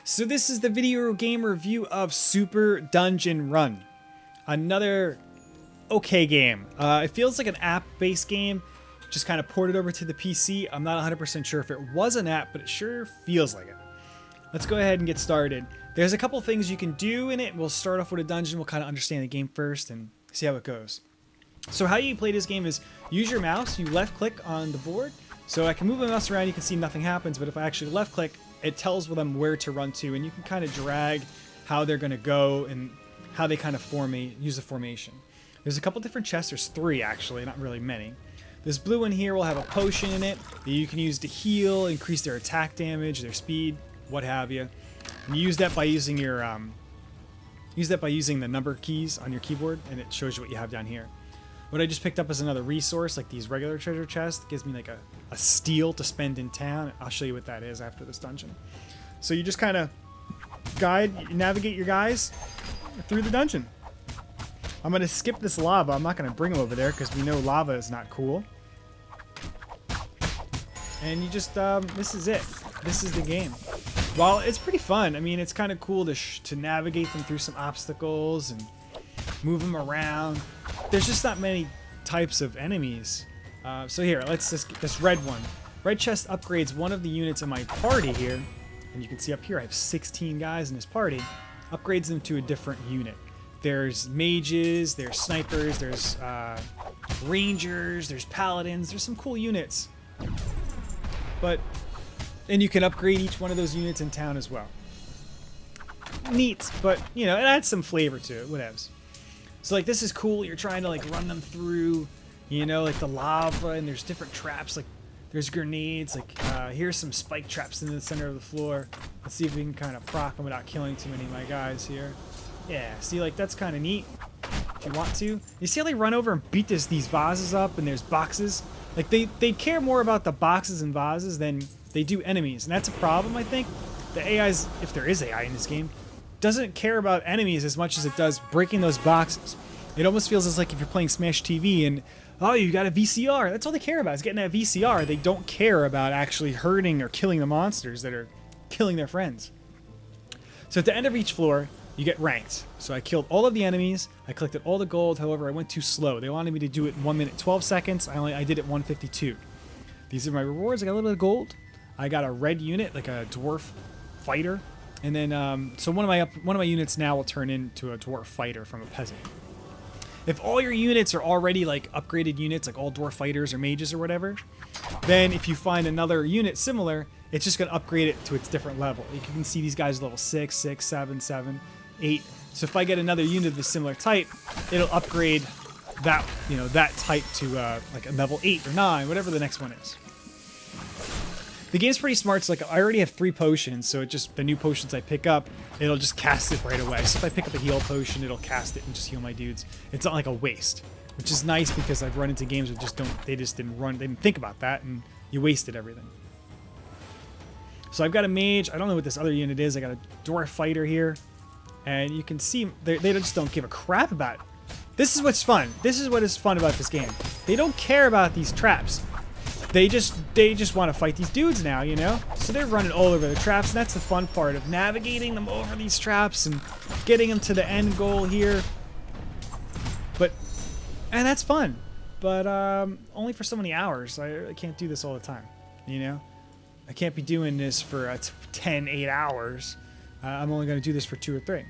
So this is the video game review of Super Dungeon Run. Another okay game. It feels like an app-based game, just kind of ported over to the PC. I'm not 100% sure if it was an app, but it sure feels like it. Let's go ahead and get started. There's a couple things you can do in it. We'll start off with a dungeon. We'll kind of understand the game first and see how it goes. So how you play this game is use your mouse. You left click on the board. So I can move my mouse around. You can see nothing happens. But if I actually left click, it tells them where to run to. And you can kind of drag how they're going to go and how they kind of use the formation. There's a couple different chests. There's 3 actually, not really many. This blue one here will have a potion in it that you can use to heal, increase their attack damage, their speed, what have you. And you use that by using your the number keys on your keyboard, and it shows you what you have down here. What I just picked up is another resource, like these regular treasure chests. It gives me like a steal to spend in town. I'll show you what that is after this dungeon. So you just kind of navigate your guys through the dungeon. I'm going to skip this lava. I'm not going to bring them over there because we know lava is not cool. And you just, this is it. This is the game. Well, it's pretty fun. I mean, it's kind of cool to navigate them through some obstacles and move them around. There's just not many types of enemies. So here, let's just get this red one. Red chest upgrades one of the units in my party here. And you can see up here I have 16 guys in this party. Upgrades them to a different unit. There's mages, there's snipers, there's rangers, there's paladins. There's some cool units. And you can upgrade each one of those units in town as well. Neat, but you know, it adds some flavor to it, whatevs. So like this is cool. You're trying to like run them through, you know, like the lava, and there's different traps. Like there's grenades. Like here's some spike traps in the center of the floor. Let's see if we can kind of proc them without killing too many of my guys here. Yeah, see, like that's kind of neat. If you want to, you see how they run over and beat these vases up, and there's boxes. Like they care more about the boxes and vases than they do enemies, and that's a problem. I think the AI's, if there is AI in this game, doesn't care about enemies as much as it does breaking those boxes. It almost feels as like if you're playing Smash TV and oh, you got a VCR. That's all they care about is getting that VCR. They don't care about actually hurting or killing the monsters that are killing their friends. So at the end of each floor, you get ranked. So I killed all of the enemies. I collected all the gold. However, I went too slow. They wanted me to do it in 1 minute 12 seconds. I did it 1:52. These are my rewards. I got a little bit of gold. I got a red unit, like a dwarf fighter. And then, so one of my units now will turn into a dwarf fighter from a peasant. If all your units are already like upgraded units, like all dwarf fighters or mages or whatever, then if you find another unit similar, it's just going to upgrade it to its different level. You can see these guys level 6, 6, 7, 7, 8. So if I get another unit of a similar type, it'll upgrade that, you know, that type to like a level 8 or 9, whatever the next one is. The game's pretty smart. So like I already have 3 potions, so it just the new potions I pick up, it'll just cast it right away. So if I pick up a heal potion, it'll cast it and just heal my dudes. It's not like a waste, which is nice because I've run into games that they didn't think about that, and you wasted everything. So I've got a mage. I don't know what this other unit is. I got a dwarf fighter here, and you can see they just don't give a crap about it. This is what's fun. This is what is fun about this game. They don't care about these traps. They just want to fight these dudes now, you know? So they're running all over the traps, and that's the fun part of navigating them over these traps and getting them to the end goal here. And that's fun. But only for so many hours. I can't do this all the time, you know? I can't be doing this for 8 hours. I'm only going to do this for 2 or 3.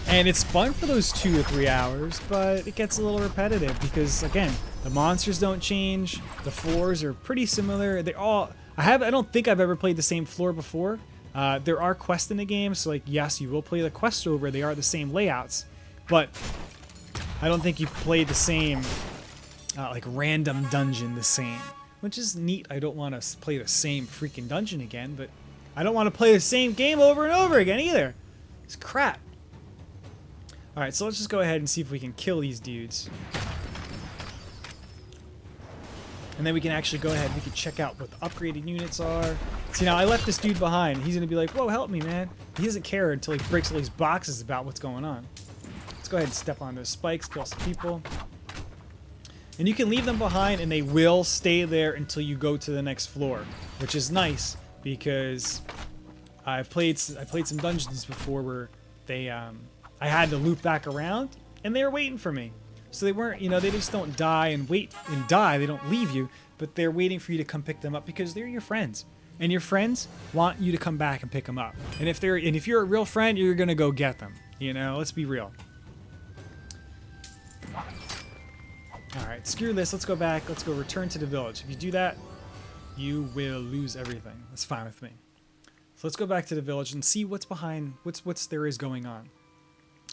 And it's fun for those 2 or 3 hours, but it gets a little repetitive because, again, the monsters don't change. The floors are pretty similar. I don't think I've ever played the same floor before. There are quests in the game, so like, yes, you will play the quests over. They are the same layouts, but I don't think you play the same, like random dungeon the same, which is neat. I don't want to play the same freaking dungeon again, but I don't want to play the same game over and over again either. It's crap. Alright, so let's just go ahead and see if we can kill these dudes. And then we can actually go ahead and we can check out what the upgraded units are. See, now I left this dude behind. He's going to be like, whoa, help me, man. He doesn't care until he breaks all these boxes about what's going on. Let's go ahead and step on those spikes, kill some people. And you can leave them behind and they will stay there until you go to the next floor, which is nice because I played some dungeons before where they I had to loop back around and they were waiting for me. So they weren't, they just don't die and wait and die. They don't leave you, but they're waiting for you to come pick them up because they're your friends. And your friends want you to come back and pick them up. And if you're a real friend, you're going to go get them. Let's be real. All right, screw this. Let's go back. Let's go return to the village. If you do that, you will lose everything. That's fine with me. So let's go back to the village and see what's behind, what's there is going on.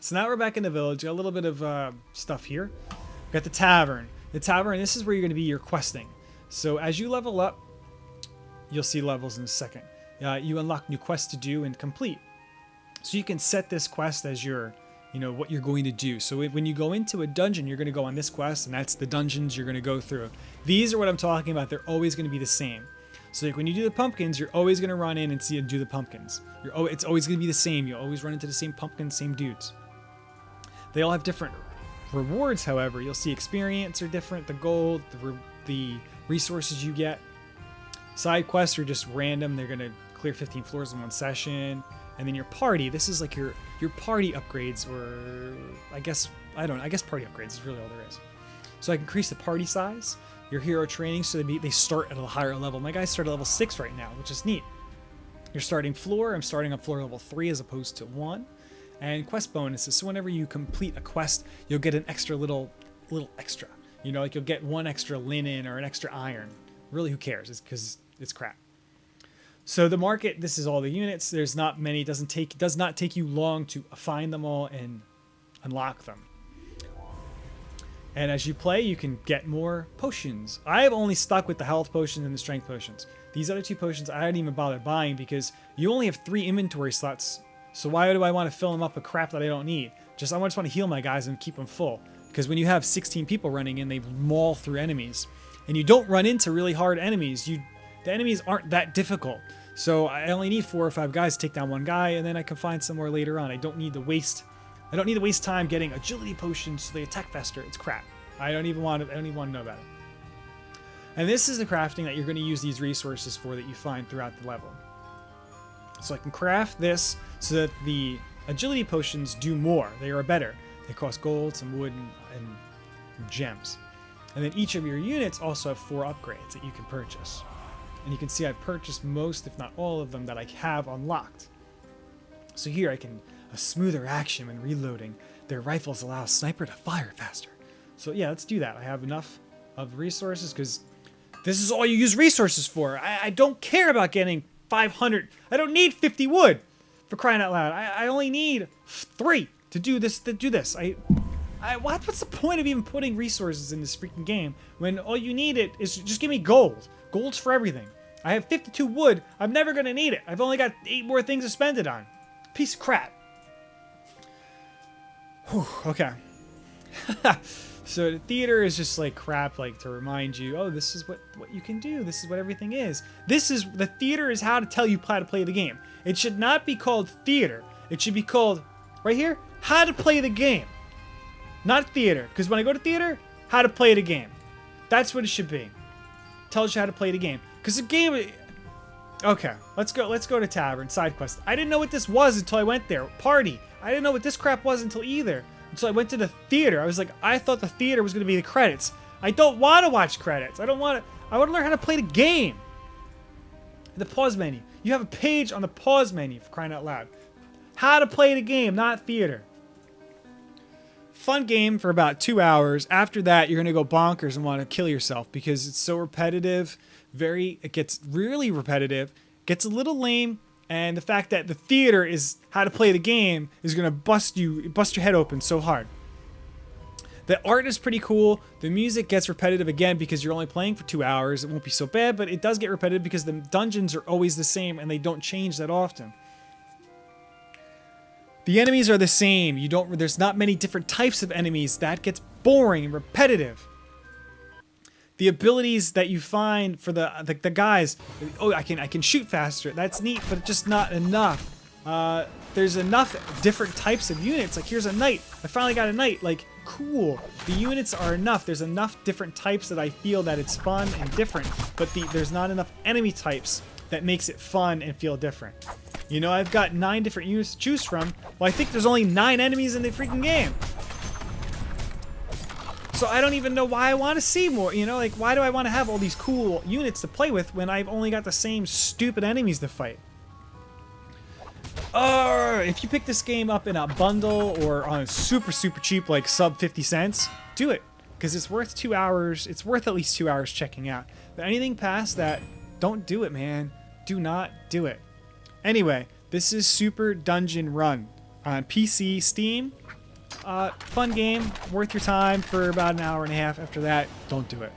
So now we're back in the village. Got a little bit of stuff here. We got the tavern. The tavern, this is where you're going to be your questing. So as you level up, you'll see levels in a second. You unlock new quests to do and complete. So you can set this quest as your, what you're going to do. So when you go into a dungeon, you're going to go on this quest, and that's the dungeons you're going to go through. These are what I'm talking about. They're always going to be the same. So like when you do the pumpkins, you're always going to run in and see and do the pumpkins. It's always going to be the same. You'll always run into the same pumpkins, same dudes. They all have different rewards, however. You'll see experience are different, the gold, the resources you get. Side quests are just random. They're going to clear 15 floors in one session. And then your party, this is like your party upgrades, or I guess party upgrades is really all there is. So I can increase the party size, your hero training, so they start at a higher level. My guys start at level 6 right now, which is neat. Your starting floor, I'm starting on floor level 3 as opposed to 1. And quest bonuses, so whenever you complete a quest, you'll get an extra little extra. Like you'll get one extra linen or an extra iron. Really, who cares? It's because it's crap. So the market, this is all the units. There's not many. It does not take you long to find them all and unlock them. And as you play, you can get more potions. I have only stuck with the health potions and the strength potions. These other 2 potions I didn't even bother buying because you only have 3 inventory slots. So why do I want to fill them up with crap that I don't need? I just want to heal my guys and keep them full. Because when you have 16 people running in, they maul through enemies. And you don't run into really hard enemies. The enemies aren't that difficult. So I only need 4 or 5 guys to take down one guy, and then I can find some more later on. I don't need to waste time getting agility potions so they attack faster. It's crap. I don't even want to know about it. And this is the crafting that you're going to use these resources for that you find throughout the level. So I can craft this so that the agility potions do more. They are better. They cost gold, some wood, and gems. And then each of your units also have 4 upgrades that you can purchase. And you can see I've purchased most, if not all of them, that I have unlocked. So here I can a smoother action when reloading. Their rifles allow a sniper to fire faster. So yeah, let's do that. I have enough of resources because this is all you use resources for. I don't care about getting 500. I don't need 50 wood, for crying out loud. I only need 3 to do this. What's the point of even putting resources in this freaking game when all you need is just give me gold. Gold's for everything. I have 52 wood. I'm never going to need it. I've only got 8 more things to spend it on. Piece of crap. Whew, okay. So the theater is just like crap, like to remind you, oh, this is what you can do. This is what everything is. The theater is how to tell you how to play the game. It should not be called theater. It should be called, right here, how to play the game. Not theater. Because when I go to theater, how to play the game. That's what it should be. Tells you how to play the game. Because the game... Okay, let's go to tavern, side quest. I didn't know what this was until I went there. Party. I didn't know what this crap was until either. Until I went to the theater. I was like, I thought the theater was going to be the credits. I don't want to watch credits. I want to learn how to play the game. The pause menu. You have a page on the pause menu, for crying out loud. How to play the game, not theater. Fun game for about 2 hours. After that, you're going to go bonkers and want to kill yourself because it's so repetitive. It gets really repetitive. Gets a little lame. And the fact that the theater is how to play the game is going to bust your head open so hard. The art is pretty cool. The music gets repetitive again because you're only playing for 2 hours. It won't be so bad, but it does get repetitive because the dungeons are always the same and they don't change that often. The enemies are the same. There's not many different types of enemies. That gets boring and repetitive. The abilities that you find for the guys, oh, I can shoot faster. That's neat, but just not enough. There's enough different types of units. Like here's a knight. I finally got a knight. Like cool. The units are enough. There's enough different types that I feel that it's fun and different. But there's not enough enemy types that makes it fun and feel different. You know, I've got 9 different units to choose from. Well, I think there's only 9 enemies in the freaking game. So I don't even know why I want to see more, you know? Like, why do I want to have all these cool units to play with when I've only got the same stupid enemies to fight? If you pick this game up in a bundle or on super cheap, like sub 50 cents, do it. Because it's worth 2 hours. It's worth at least 2 hours checking out. But anything past that, don't do it, man. Do not do it. Anyway, this is Super Dungeon Run on PC, Steam. Fun game, worth your time for about an hour and a half. After that, don't do it.